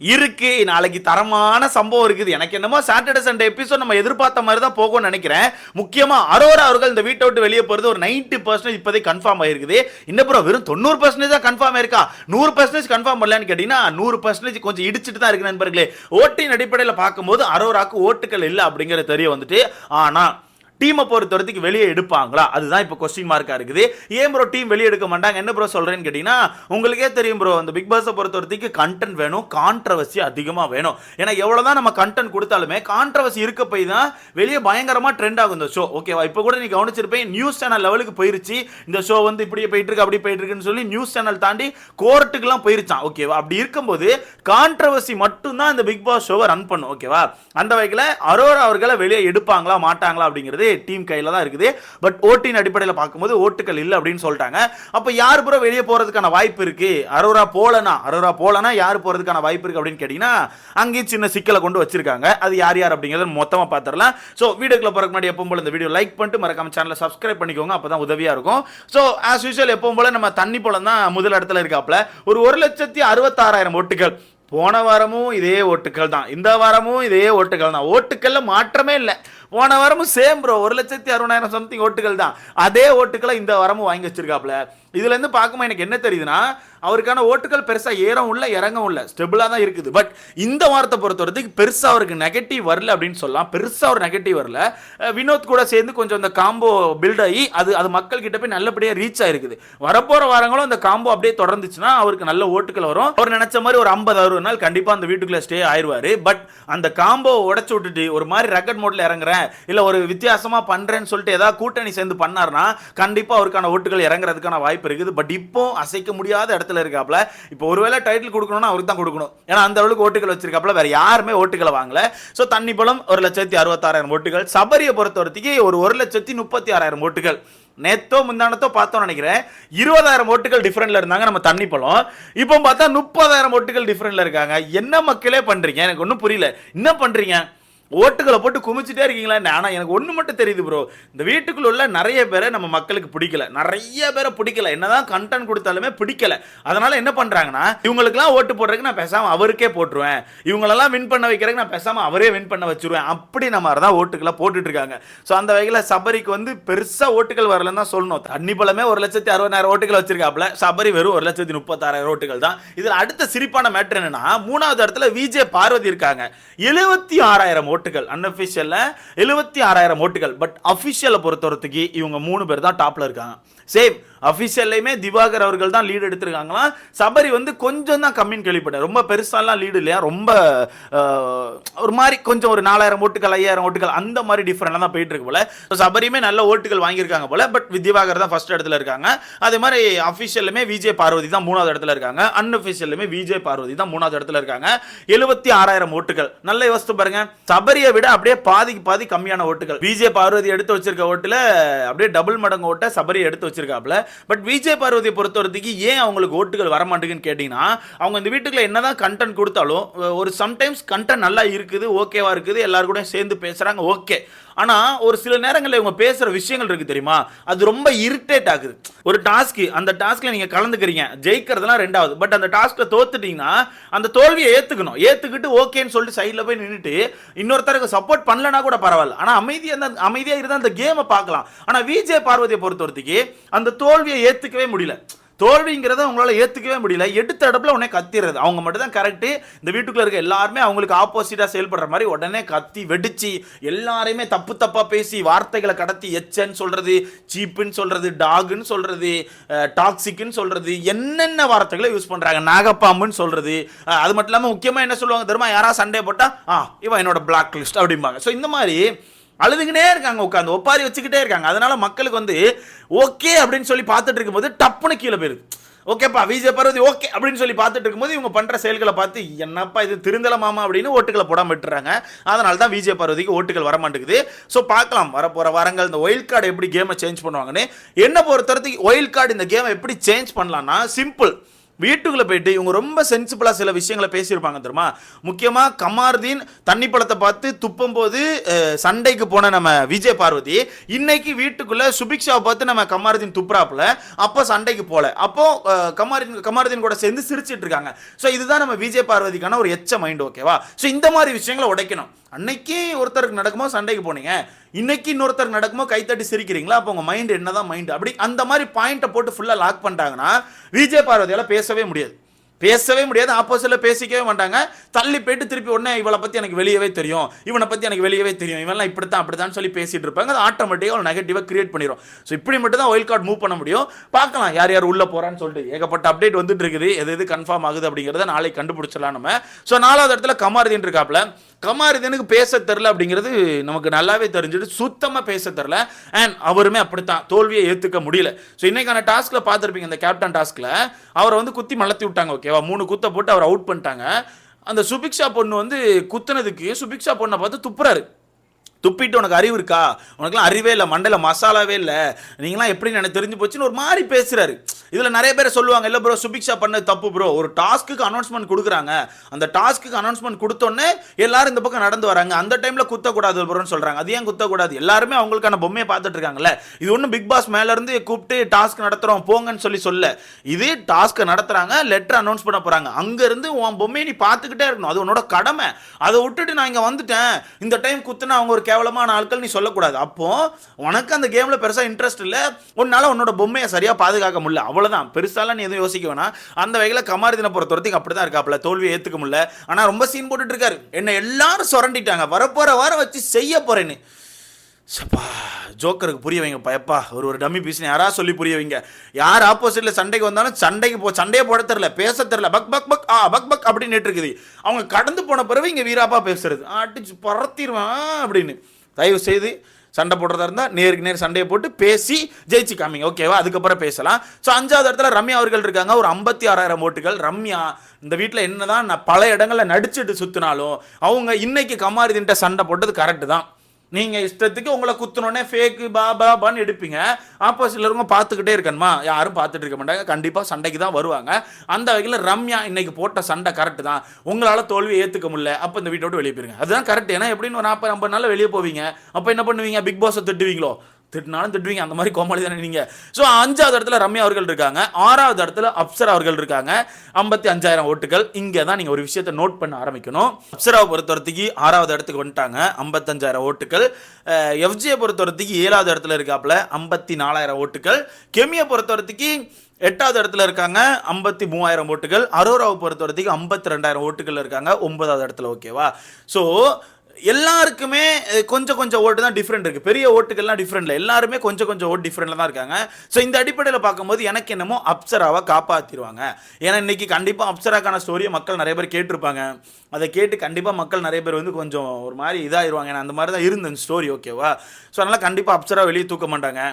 இருக்கு. நாளைக்கு தரமான சம்பவம் இருக்குது. எனக்கு என்னமோ சாட்டர்டே சண்டே எபிசோட் நம்ம எதிர்பார்த்த மாதிரி தான் போகும்னு நினைக்கிறேன். முக்கியமா அரோரா அவர்கள் இந்த வீட்டை விட்டு வெளியே போறது ஒரு 90% இப்போதைக்கு கன்ஃபார்ம் ஆயிருக்குது. இன்னும் வெறும் 90% தான் கன்ஃபார்ம் ஆயிருக்கா, 100% கன்ஃபார்ம் பண்ணலன்னு கேட்டீங்கன்னா 100% கொஞ்சம் இடிச்சிட்டு தான் இருக்கு நண்பர்களே. ஓட்டின் அடிப்படையில் பார்க்கும்போது அரோராக்கு ஓட்டுகள் இல்லை அப்படிங்கிறது தெரிய வந்துட்டு. ஆனா டீமை பொறுத்த வரைக்கும் வெளியே எடுப்பாங்களா, அதுதான் இப்போ கொஸ்டின் மார்க்கா இருக்குது. ஏன் ப்ரோ டீம் வெளியே எடுக்க மாட்டாங்க, என்ன ப்ரோ சொல்றேன்னு கேட்டீங்கன்னா உங்களுக்கே தெரியும் ப்ரோ, அந்த பிக் பாஸை பொறுத்த வரைக்கும் கண்டென்ட் வேணும், கான்ட்ரவர்சி அதிகமாக வேணும். ஏன்னா எவ்வளோதான் நம்ம கண்டென்ட் கொடுத்தாலுமே கான்ட்ரவர்சி இருக்க போய் தான் வெளியே பயங்கரமாக ட்ரெண்ட் ஆகும் இந்த ஷோ. ஓகேவா, இப்போ கூட நீ கவனிச்சிருப்பேன், நியூஸ் சேனல் லெவலுக்கு போயிருச்சு இந்த ஷோ. வந்து இப்படியே போயிட்டு இருக்கு அப்படி போயிட்டு இருக்குன்னு சொல்லி நியூஸ் சேனல் தாண்டி கோர்ட்டுக்குலாம் போயிருச்சான். ஓகேவா, அப்படி இருக்கும்போது கான்ட்ரவர்சி மட்டும்தான் இந்த பிக் பாஸ் ஷோவை ரன் பண்ணும். ஓகேவா, அந்த வகையில் அரோரா அவர்களை வெளியே எடுப்பாங்களா மாட்டாங்களா அப்படிங்கிறது டீம் கையில தான் இருக்குது. பட் ஓட்டின் அடிப்படையில் பார்க்கும்போது ஓட்டுகள் இல்லை அப்படின்னு சொல்லிட்டாங்க. அப்ப யார் ப்ரோ வெளியே போறதுக்கான வாய்ப்பு இருக்கு, அரோரா போலனா யார் போறதுக்கான வாய்ப்பு இருக்கு அப்படின்னு கேட்டீங்கன்னா அங்கேயும் சின்ன சிக்கலை கொண்டு வச்சிருக்காங்க. அது யார் யார் அப்படிங்கறத மொத்தமா பார்த்துடலாம். ஸோ வீடியோக்குள்ள போறதுக்கு முன்னாடி எப்பவும் போல இந்த வீடியோ லைக் பண்ணிட்டு மறக்காம சேனலை சப்ஸ்கிரைப் பண்ணிக்கோங்க, அப்பதான் உதவியா இருக்கும். ஸோ ஆஸ் யூசுவல் எப்பவும் போல நம்ம தண்ணி போல தான் முதல் இடத்துல இருக்காப்ல. ஒரு 1,66,000 ஓட்டுகள். போன வாரமும் இதே ஓட்டுகள் தான், இந்த வாரமும் இதே ஓட்டுகள் தான், ஓட்டுக்கள்ல மாற்றமே இல்லை. போன வாரமும் சேம் ப்ரோ, 1,60,000 சம்திங் ஓட்டுகள் தான். அதே ஓட்டுக்களை இந்த வாரமும் வாங்கி வச்சிருக்காப்ல. இதுல இருந்து பார்க்கும்போது எனக்கு என்ன தெரியுதுன்னா அவருக்கான ஓட்டுகள் பெருசா ஏறவும் இல்லை இறங்கவும் இல்லை, ஸ்டெபிளா தான் இருக்குது. பட் இந்த வாரத்தை பொறுத்த வரைக்கும் பெருசா அவருக்கு நெகட்டிவ் வரல அப்படின்னு சொல்லலாம். பெருசா ஒரு நெகட்டிவ் வரல. வினோத் கூட சேர்ந்து கொஞ்சம் அந்த காம்போ பில்ட் ஆகி அது மக்கள் கிட்ட போய் நல்லபடியா ரீச் ஆயிருக்குது. வரப்போற வாரங்களும் அந்த காம்போ அப்படியே தொடர்ந்துச்சுன்னா அவருக்கு நல்ல ஓட்டுகள் வரும். அவர் நினைச்ச மாதிரி ஒரு 50-60 நாள் கண்டிப்பா அந்த வீட்டுக்குள்ள ஸ்டே ஆயிருவாரு. பட் அந்த காம்போ உடைச்சு விட்டுட்டு ஒரு மாதிரி ரெக்கட் மோட்ல இறங்குறேன் இல்ல ஒரு வித்தியாசமா பண்றேன்னு சொல்லிட்டு ஏதாவது கூட்டணி சேர்ந்து பண்ணார்னா கண்டிப்பா அவருக்கான ஓட்டுகள் இறங்குறதுக்கான வாய்ப்பு இருக்குது. பட் இப்போ அசைக்க முடியாத இடத்துல இருக்காப்ல. இப்போ ஒருவேளை டைட்டில் கொடுக்கணும்னா அவருக்கு தான் கொடுக்கணும். ஏன்னா அந்த அளவுக்கு ஓட்டுகள் வச்சிருக்காப்ல, வேற யாருமே ஓட்டுகளை வாங்கல. சோ தண்ணி பழம் 1,66,000 ஓட்டுகள். சபரியை பொறுத்த வரைக்கும் ஒரு 1,36,000 ஓட்டுகள். நேத்தோ முந்தானத்தோ பார்த்தோம் நினைக்கிறேன் 20,000 ஓட்டுகள் டிஃபரெண்ட்ல இருந்தாங்க நம்ம தண்ணி பழம். இப்போ பார்த்தா 30,000 ஓட்டுகள் டிஃபரெண்ட்ல இருக்காங்க. என்ன மக்களே பண்றீங்க, எனக்கு ஒன்றும் புரியல. என்ன பண்றீங்க, ஓட்டுகளை போட்டு குமிச்சிட்டே இருக்கீங்களா? ஆனால் எனக்கு ஒன்று மட்டும் தெரியுது ப்ரோ, இந்த வீட்டுக்குள்ள உள்ள நிறைய பேரை நம்ம மக்களுக்கு பிடிக்கல, நிறைய பேரை பிடிக்கல, என்னதான் கண்டென்ட் கொடுத்தாலுமே பிடிக்கல. அதனால என்ன பண்றாங்கன்னா இவங்களுக்குலாம் ஓட்டு போடுறதுக்கு நான் பேசாம அவருக்கே போட்டுருவேன், இவங்களெல்லாம் வின் பண்ண வைக்கிறதுக்கு நான் பேசாம அவரே வின் பண்ண வச்சிருவேன், அப்படி நம்ம தான் ஓட்டுகளை போட்டுட்டு இருக்காங்க. ஸோ அந்த வகையில் சபரிக்கு வந்து பெருசா ஓட்டுகள் வரலன்னு தான் சொல்லணும். தண்ணி பழமே 1,60,000 ஓட்டுகள் வச்சிருக்காப்ல, சபரி வெறும் 1,36,000 ஓட்டுகள் தான். இதில் அடுத்த சிரிப்பான மேட்டர் என்னன்னா 3வது இடத்துல விஜே பார்வதி இருக்காங்க, 76,000 ஓட்டுகள். அன்அஃபிஷியல்ல 76,000 ஓட்டுகள். பட் அஃபிஷியலை பொறுத்தவரைக்கு இவங்க 3 பேர் தான் டாப்ல இருக்காங்க. சேம் அஃபிஷியல்லையுமே திவாகர் அவர்கள் தான் லீடு எடுத்திருக்காங்களாம். சபரி வந்து கொஞ்சம் தான் கம்மின்னு கேள்விப்பட்டேன், ரொம்ப பெருசாலாம் லீடு இல்லையா, ரொம்ப ஒரு மாதிரி கொஞ்சம் ஒரு 4,000 ஓட்டுகள் 5,000 ஓட்டுகள் அந்த மாதிரி டிஃபரெண்டாக தான் போயிட்டு இருக்கு போல. சபரியுமே நல்ல ஓட்டுகள் வாங்கியிருக்காங்க போல. பட் திவாகர் தான் ஃபர்ஸ்ட் இடத்துல இருக்காங்க. அதே மாதிரி அஃபிஷியலுமே விஜய் பார்வதி தான் 3வது இடத்துல இருக்காங்க. அன்அஃபிஷியலுமே விஜய் பார்வதி தான் 3வது இடத்துல இருக்காங்க. 76,000 ஓட்டுகள். நல்ல யோசித்து பாருங்க, சபரியை விட அப்படியே பாதிக்கு பாதி கம்மியான ஓட்டுகள். விஜய் பார்வதி எடுத்து வச்சிருக்க ஓட்டுல அப்படியே டபுள் மடங்கு ஓட்ட சபரியை எடுத்து வச்சிருக்காப்ல. பட் விஜய் பார்வதியை பொறுத்தவரைக்கு ஏன் அவங்களுக்கு ஓட்டுகள் வர மாட்டேங்குன்னு கேட்டீங்கன்னா அவங்க இந்த வீட்டுக்குள்ள என்னதான் கண்டென்ட் கொடுத்தாலும் ஒரு சம்டைம்ஸ் கண்டென்ட் நல்லா இருக்குது, ஓகேவா இருக்குது, எல்லாரும் கூட சேர்ந்து பேசுறாங்க, ஓகே. ஆனா ஒரு சில நேரங்களில் இவங்க பேசுற விஷயங்கள் இருக்கு தெரியுமா, அது ரொம்ப இரிட்டேட் ஆகுது. ஒரு டாஸ்க், அந்த டாஸ்க்ல நீங்க கலந்துக்கிறீங்க, ஜெயிக்கிறதுலாம் 2வது. பட் அந்த டாஸ்க்ல தோத்துட்டீங்கன்னா அந்த தோல்வியை ஏத்துக்கிட்டு ஓகேன்னு சொல்லிட்டு சைட்ல போய் நின்றுட்டு இன்னொருத்தருக்கு சப்போர்ட் பண்ணலனா கூட பரவாயில்ல, ஆனா அமைதியா இருந்தா அந்த கேமை பார்க்கலாம். ஆனா விஜய் பார்வதியை பொறுத்தவரைக்கு அந்த தோல்வியை ஏத்துக்கவே முடியல. தோல்விங்கிறத உங்களால ஏத்துக்கவே முடியல. எடுத்த இடத்துல உடனே கத்திடுறது, அவங்க மட்டும் தான் கரெக்ட், இந்த வீட்டுக்குள்ள இருக்க எல்லாருமே அவங்களுக்கு ஆப்போசிட்டா செயல்படுற மாதிரி உடனே கத்தி வெடிச்சு எல்லாரையுமே தப்பா பேசி வார்த்தைகளை கடத்தி எச்சன்னு சொல்றது, சீப்புன்னு சொல்றது, டாகுன்னு சொல்றது, டாக்ஸிக்னு சொல்றது, என்னென்ன வார்த்தைகளை யூஸ் பண்றாங்க, நாகப்பாம்புன்னு சொல்றது. அது மட்டும் இல்லாம முக்கியமா என்ன சொல்லுவாங்க தெரியுமா, யாரா சண்டே போட்டா இவன் என்னோட பிளாக் லிஸ்ட் அப்படிம்பாங்க. ஸோ இந்த மாதிரி அழுதுகிட்டே இருக்காங்க, உட்காந்து ஒப்பாரி வச்சுக்கிட்டே இருக்காங்க. அதனால மக்களுக்கு வந்து ஓகே அப்படின்னு சொல்லி பார்த்துட்டு இருக்கும்போது டப்புன்னு கீழே போயிருது. ஓகேப்பா விஜய் பார்வதி ஓகே அப்படின்னு சொல்லி பார்த்துட்டு இருக்கும்போது இவங்க பண்ற செயல்களை பார்த்து என்னப்பா இது திருந்தல மாமா அப்படின்னு ஓட்டுகளை போடாம விட்டுறாங்க. அதனால தான் விஜய் பார்வதிக்கு ஓட்டுகள் வர மாட்டேங்குது. ஸோ பார்க்கலாம் வரப்போற வாரங்கள் இந்த ஒயில்ட் கார்டு எப்படி கேமை சேஞ்ச் பண்ணுவாங்கன்னு. என்ன பொறுத்தவரைக்கும் ஒயில்ட் கார்டு இந்த கேமை எப்படி சேஞ்ச் பண்ணலாம்னா சிம்பிள், வீட்டுக்குள்ள போயிட்டு இவங்க ரொம்ப சென்சிபிளா சில விஷயங்களை பேசியிருப்பாங்க தெரியுமா. முக்கியமா கமாருதீன் தண்ணி பழத்தை பார்த்து துப்பும் போது சண்டைக்கு போன நம்ம விஜய் பார்வதி இன்னைக்கு வீட்டுக்குள்ள சுபிக்ஷாவை பார்த்து நம்ம கமாருதீன் துப்புறாப்புல, அப்போ சண்டைக்கு போல, அப்போ கமாருதீன் கூட சேர்ந்து சிரிச்சிட்டு இருக்காங்க. ஸோ இதுதான் நம்ம விஜய் பார்வதிக்கான ஒரு எச்ச மைண்ட். ஓகேவா. ஸோ இந்த மாதிரி விஷயங்களை உடைக்கணும். அன்னைக்கு ஒருத்தருக்கு நடக்குமோ சண்டைக்கு போனீங்க, இன்னைக்கு இன்னொருத்தருக்கு நடக்குமோ கைத்தட்டி சிரிக்கிறீங்களா, அப்போ உங்க மைண்ட் என்னதான் மைண்ட் அப்படி அந்த மாதிரி பாயிண்ட்டை போட்டு ஃபுல்லா லாக் பண்ணிட்டாங்கன்னா விஜய் பார்வதியால பேசவே முடியாது. ஆப்போசிட்ல பேசிக்கவே மாட்டாங்க. தள்ளி போயிட்டு திருப்பி உடனே இவளை பத்தி எனக்கு வெளியவே தெரியும், இவனை பத்தி எனக்கு வெளியவே தெரியும், இவெல்லாம் இப்படித்தான் அப்படித்தான் சொல்லி பேசிட்டு இருப்பாங்க. அது ஆட்டோமேட்டிக்கா ஒரு நெகட்டிவா கிரியேட் பண்ணிடும். ஸோ இப்படி மட்டும் தான் ஒயில்ட் கார்டு மூவ் பண்ண முடியும். பார்க்கலாம் யார் யார் உள்ள போறான்னு சொல்லிட்டு ஏகப்பட்ட அப்டேட் வந்துட்டு இருக்குது. எது கன்ஃபார்ம் ஆகுது அப்படிங்கிறத நாளைக்கு கண்டுபிடிச்சிடலாம் நம்ம. ஸோ 4வது இடத்துல கமாருதீன் இருக்காப்ல. கமாருதீனுக்கு பேச தெரில அப்படிங்கிறது நமக்கு நல்லாவே தெரிஞ்சுட்டு, சுத்தமாக பேச தெரில. அண்ட் அவருமே அப்படித்தான் தோல்வியை ஏற்றுக்க முடியல. ஸோ இன்னைக்கான டாஸ்கில் பார்த்துருப்பீங்க, இந்த கேப்டன் டாஸ்கில் அவரை வந்து குத்தி மலர்த்தி விட்டாங்க. ஓகேவா. 3 குத்தை போட்டு அவர் அவுட் பண்ணிட்டாங்க. அந்த சுபிக்ஷா பொண்ணு வந்து குத்துனதுக்கு சுபிக்ஷா பொண்ணை பார்த்து துப்புறாரு. துப்பிட்டு உனக்கு அறிவு இருக்கா, உனக்குலாம் அறிவே இல்லை, மண்டையில் மசாலாவே இல்லை, நீங்களாம் எப்படி எனக்கு தெரிஞ்சு போச்சுன்னு ஒரு மாதிரி பேசுறாரு. இதில் நிறைய பேர் சொல்லுவாங்க, இல்லை ப்ரோ சுபிக்ஷா பண்ண தப்பு ப்ரோ. ஒரு டாஸ்க்கு அனௌன்ஸ்மெண்ட் கொடுக்குறாங்க, அந்த டாஸ்க்கு அனௌன்ஸ்மெண்ட் கொடுத்தோன்னே எல்லாரும் இந்த பக்கம் நடந்து வராங்க, அந்த டைமில் குத்தக்கூடாது ப்ரோன்னு சொல்கிறாங்க. அது ஏன் குத்தக்கூடாது? எல்லாருமே அவங்களுக்கான பொம்மையை பார்த்துட்டு இருக்காங்கல்ல. இது ஒன்றும் பிக் பாஸ் மேலேருந்து கூப்பிட்டு டாஸ்க் நடத்துகிறோம் போங்கன்னு சொல்ல இது டாஸ்க்கை நடத்துகிறாங்க, லெட்டர் அனௌன்ஸ் பண்ண போகிறாங்க. அங்கேருந்து உன் பொம்மையை நீ பார்த்துக்கிட்டே இருக்கணும், அது உன்னோட கடமை. அதை விட்டுட்டு நான் இங்கே வந்துட்டேன், இந்த டைம் குத்துனா அவங்க ஒரு கேவலமான ஆட்கள் நீ சொல்லக்கூடாது. அப்போ உனக்கு அந்த கேம்ல பெருசா இன்ட்ரெஸ்ட் இல்ல, உன்னால உன்னோட பொம்மையை சரியா பாதுகாக்க முடியல, அவ்வளவுதான். பெருசாலாம் நீ எதுவும் யோசிக்க வேணாம். அந்த வகையில கமாருதீனை பொறுத்த வரைக்கும் அப்படிதான் இருக்காப்ல. தோல்வியை ஏத்துக்க முடியல, ஆனா ரொம்ப சீன் போட்டுட்டு இருக்காரு. என்ன எல்லாரும் சுரண்டிட்டாங்க, வரப்போற வாரம் வச்சு செய்ய போறேன்னு. சப்பா, ஜோக்கருக்கு புரிய வைங்க பயப்பா, ஒரு டம்மி பீஸ்னு யாரா சொல்லி புரிய வைங்க. யார் ஆப்போசிட்ல சண்டைக்கு வந்தாலும் சண்டையே போட தெரியல, பேச தெரியல, buck buck buck buck buck அப்படின்னு இருக்குது. அவங்க கடந்து போன பிறகு இங்க வீராப்பா பேசுறது, அடிச்சு பறத்திடுவான் அப்படின்னு. தயவு செய்து சண்டை போடுறதா இருந்தால் நேருக்கு நேர் சண்டையை போட்டு பேசி ஜெயிச்சு காமிங்க. ஓகேவா. அதுக்கப்புறம் பேசலாம். ஸோ 5வது இடத்துல ரம்யா அவர்கள் இருக்காங்க, ஒரு 56,000 ஓட்டுகள். ரம்யா இந்த வீட்டில் என்னதான் நான் பல இடங்களில் நடிச்சுட்டு சுற்றினாலும் அவங்க இன்னைக்கு கமாருதீன்ட்ட சண்டை போட்டது கரெக்டு தான். நீங்கள் இஷ்டத்துக்கு உங்களை குத்துனோடனே ஃபேக்கு பாபான்னு எடுப்பீங்க, ஆப்போசிட்ல இருக்கவங்க பார்த்துக்கிட்டே இருக்கணுமா? யாரும் பார்த்துட்டு இருக்க மாட்டாங்க, கண்டிப்பாக சண்டைக்கு தான் வருவாங்க. அந்த வகையில் ரம்யா இன்னைக்கு போட்ட சண்டை கரெக்டு தான். உங்களால் தோல்வியை ஏற்றுக்க முடியல, அப்போ இந்த வீட்டை விட்டு வெளியே போயிருங்க. அதுதான் கரெக்ட். ஏன்னா எப்படின்னு ஒரு 40-50 நாள் வெளியே போவீங்க, அப்போ என்ன பண்ணுவீங்க? பிக் பாஸை திட்டுவீங்களோ? திட்டினாலும் திட்டுவீங்க, அந்த மாதிரி கோமாளி தானே நீங்க. ஸோ 5வது இடத்துல ரம்யா அவர்கள் இருக்காங்க. 6வது இடத்துல அப்சரா அவர்கள் இருக்காங்க, 55,000 ஓட்டுகள். இங்கே தான் நீங்கள் ஒரு விஷயத்தை நோட் பண்ண ஆரம்பிக்கணும். அப்சராவை பொறுத்தவரைக்கு 6வது இடத்துக்கு வந்துட்டாங்க, 55,000 ஓட்டுகள். எஃப்ஜியை பொறுத்தவரைக்கு 7வது இடத்துல இருக்காப்புல, 54,000 ஓட்டுகள். கெமியை பொறுத்தவரைக்கு 8வது இடத்துல இருக்காங்க, 53,000 ஓட்டுகள். அரோராவை பொறுத்தவரைக்கு 52,000 ஓட்டுகள் இருக்காங்க, 9வது இடத்துல. ஓகேவா. ஸோ எல்லாருக்குமே கொஞ்சம் ஓட்டு தான் டிஃப்ரெண்ட் இருக்குது, பெரிய ஓட்டுகள்லாம் டிஃப்ரெண்ட் இல்லை, எல்லாருமே கொஞ்சம் ஓட்டு டிஃப்ரெண்ட்டில் தான் இருக்காங்க. ஸோ இந்த அடிப்படையில் பார்க்கும்போது எனக்கு என்னமோ அப்சராவை காப்பாற்றிடுவாங்க. ஏன்னா இன்னைக்கு கண்டிப்பாக அப்சராக்கான ஸ்டோரியை மக்கள் நிறைய பேர் கேட்டிருப்பாங்க. அதை கேட்டு கண்டிப்பாக மக்கள் நிறைய பேர் வந்து கொஞ்சம் ஒரு மாதிரி இதாகிடுவாங்க. ஏன்னா அந்த மாதிரி தான் இருந்த ஸ்டோரி. ஓகேவா. ஸோ அதனால் கண்டிப்பாக அப்சரா வெளியே தூக்க மாட்டாங்க.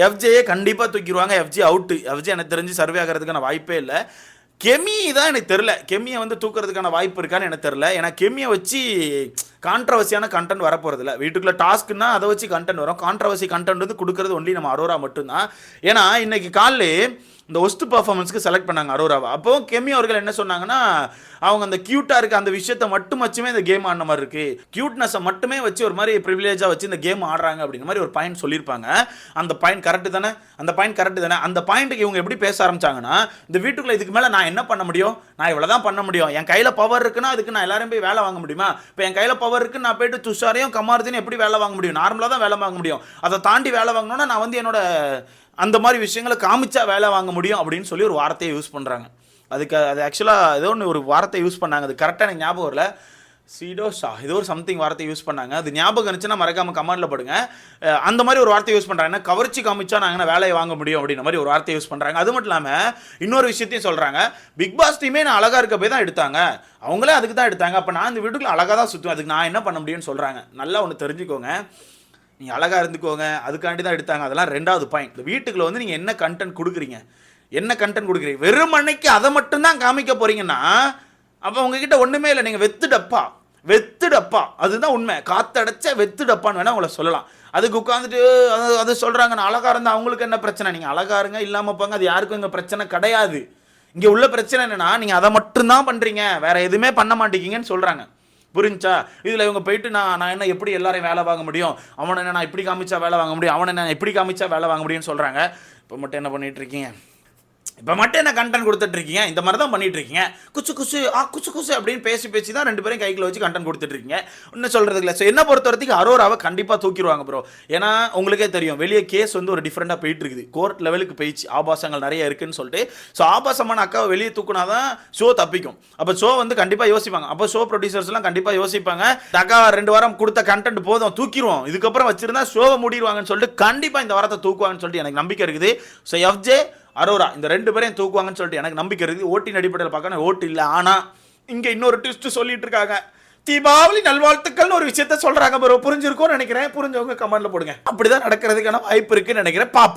எஃப்ஜேயே கண்டிப்பாக தூக்கிடுவாங்க. FJ out. எஃப்ஜே எனக்கு தெரிஞ்சு சர்வே ஆகிறதுக்கான வாய்ப்பே இல்லை. கெமி தான் எனக்கு தெரில, கெமியை வந்து தூக்கிறதுக்கான வாய்ப்பு இருக்கான்னு எனக்கு தெரில. ஏன்னா கெமியை வச்சு கான்ட்ரவர்சியான கண்டென்ட் வரப்போகிறது இல்லை. வீட்டுக்குள்ளே டாஸ்க்குன்னா அதை வச்சு கண்டென்ட் வரும். கான்ட்ரவர்சி கண்டென்ட் வந்து கொடுக்குறது ஒன்லி நம்ம அரோரா மட்டும்தான். ஏன்னா இன்னைக்கு காலையில் இந்த ஒஸ்ட் பர்ஃபார்மன்ஸ்க்கு செலக்ட் பண்ணாங்க அரோராவை. அப்போ கெமி அவர்கள் என்ன சொன்னாங்கன்னா, அவங்க அந்த க்யூட்டாக இருக்க அந்த விஷயத்தை மட்டும் வச்சுமே இந்த கேம் ஆடின மாதிரி இருக்கு, க்யூட்னஸை மட்டுமே வச்சு ஒரு மாதிரி ப்ரிவிலேஜாக வச்சு இந்த கேம் ஆடுறாங்க அப்படிங்கிற மாதிரி ஒரு பாயிண்ட் சொல்லியிருப்பாங்க. அந்த பாயிண்ட் கரெக்டு தானே? அந்த பாயிண்ட்டுக்கு இவங்க எப்படி பேச ஆரம்பிச்சாங்கன்னா, இந்த வீட்டுக்குள்ள இதுக்கு மேலே நான் என்ன பண்ண முடியும்? நான் இவ்வளோ தான் பண்ண முடியும். என் கையில் பவர் இருக்குன்னா அதுக்கு நான் எல்லாரும் போய் வேலை வாங்க முடியுமா? இப்போ என் கையில் பவர் இருக்குன்னு நான் போயிட்டு துஷாரையும் கமாருதீனும் எப்படி வேலை வாங்க முடியும்? நார்மலாக தான் வேலை வாங்க முடியும். அதை தாண்டி வேலை வாங்கணும்னா நான் வந்து என்னோட அந்த மாதிரி விஷயங்களை காமிச்சா வேலை வாங்க முடியும் அப்படின்னு சொல்லி ஒரு வார்த்தையை யூஸ் பண்ணுறாங்க. அது ஆக்சுவலாக ஏதோ ஒன்று ஒரு வார்த்தை யூஸ் பண்ணாங்க, அது கரெக்டாக எனக்கு ஞாபகம் வரல. சீடோஷா ஏதோ ஒரு சம்திங் வார்த்தை யூஸ் பண்ணாங்க, அது ஞாபகம் இருந்துச்சுன்னா மறக்காமல் கமெண்ட்ல போடுங்க. அந்த மாதிரி ஒரு வார்த்தை யூஸ் பண்ணுறாங்க, கவர்ச்சி காமிச்சா நாங்கள் வேலையை வாங்க முடியும் அப்படின்ற மாதிரி ஒரு வார்த்தை யூஸ் பண்ணுறாங்க. அது மட்டும் இல்லாமல் இன்னொரு விஷயத்தையும் சொல்கிறாங்க, பிக் பாஸ் டீமே நான் அழகாக இருக்க போய் தான் எடுத்தாங்க, அவங்களே அதுக்கு தான் எடுத்தாங்க, அப்போ நான் இந்த வீட்டுக்குள்ள அழகாக தான் சுற்றுவேன், அதுக்கு நான் என்ன பண்ண முடியும்னு சொல்கிறாங்க. நல்லா ஒன்று தெரிஞ்சுக்கோங்க, நீங்கள் அழகாக இருந்துக்கோங்க, அதுக்காண்டி தான் எடுத்தாங்க, அதெல்லாம் 2வது பாயிண்ட். இந்த வீட்டுக்குள்ள வந்து நீங்கள் என்ன கண்டென்ட் கொடுக்குறீங்க, வெறும் அன்னைக்கு அதை மட்டும்தான் காமிக்க போறீங்கன்னா அப்போ உங்ககிட்ட ஒன்றுமே இல்லை, நீங்கள் வெத்துடப்பா அதுதான் உண்மை, காத்தடைச்ச வெத்துடப்பான்னு வேணால் உங்களை சொல்லலாம். அதுக்கு உட்காந்துட்டு அது சொல்கிறாங்க நான் அழகாக இருந்தால் அவங்களுக்கு என்ன பிரச்சனை? நீங்கள் அழகாக இருங்க, இல்லாமல் போங்க, அது யாருக்கும் இங்கே பிரச்சனை கிடையாது. இங்க உள்ள பிரச்சனை என்னன்னா நீங்க அதை மட்டும் தான் பண்றீங்க, வேற எதுவுமே பண்ண மாட்டேங்கன்னு சொல்றாங்க. புரிஞ்சா? இதுல இவங்க போயிட்டு நான் என்ன எப்படி எல்லாரையும் வேலை வாங்க முடியும், அவனை என்ன நான் இப்படி காமிச்சா வேலை வாங்க முடியும், அவனை என்ன இப்படி காமிச்சா வேலை வாங்க முடியும்னு சொல்றாங்க. இப்போ மட்டும் என்ன பண்ணிட்டு இருக்கீங்க, இப்போ மட்டும் என்ன கண்டென்ட் கொடுத்துட்டு இருக்கீங்க, இந்த மாதிரி தான் பண்ணிட்டு இருக்கீங்க. குசு குசு குசு குசு அப்படின்னு பேசி தான் 2 பேரும் கைக்குள்ள வச்சு கண்டென்ட் கொடுத்துட்டு இருக்கீங்க. இன்னும் சொல்றது இல்லை. ஸோ என்ன பொறுத்த வரைக்கும் அரோராவை கண்டிப்பாக தூக்கிடுவாங்க ப்ரோ. ஏன்னா உங்களுக்கே தெரியும் வெளியே கேஸ் வந்து ஒரு டிஃப்ரெண்டாக போயிட்டு இருக்குது, கோர்ட் லெவலுக்கு போயிடுச்சு, ஆபாசங்கள் நிறைய இருக்குன்னு சொல்லிட்டு. ஸோ ஆபாசமான அக்காவை வெளியே தூக்குனாதான் ஷோ தப்பிக்கும். அப்போ ஷோ வந்து கண்டிப்பாக யோசிப்பாங்க. அப்போ ஷோ ப்ரொடியூசர்ஸ்லாம் கண்டிப்பாக யோசிப்பாங்க, அக்கா 2 வாரம் கொடுத்த கண்டென்ட் போதும் தூக்கிடுவோம், இதுக்கப்புறம் வச்சிருந்தா ஷோவை மூடிடுவாங்கன்னு சொல்லிட்டு கண்டிப்பாக இந்த வாரத்தை தூக்குவாங்கன்னு சொல்லிட்டு எனக்கு நம்பிக்கை இருக்குது. ஸோ எஃப்ஜே அரோரா இந்த 2 பேரையும் தூக்குவாங்கன்னு சொல்லிட்டு எனக்கு நம்பிக்கை இருக்குது. ஓட்டின் அடிப்படையில் பார்க்கணும், ஓட்டு இல்லை. ஆனால் இங்கே இன்னொரு ட்விஸ்ட் சொல்லிட்டு இருக்காங்க, தீபாவளி நல்வாழ்த்துக்கள்னு ஒரு விஷயத்த சொல்றாங்க ப்ரோ. புரிஞ்சிருக்கும்னு நினைக்கிறேன். புரிஞ்சவங்க கமெண்ட்ல போடுங்க. அப்படிதான் நடக்கிறதுக்கான வாய்ப்பு இருக்குன்னு நினைக்கிறேன். பாப்போம்.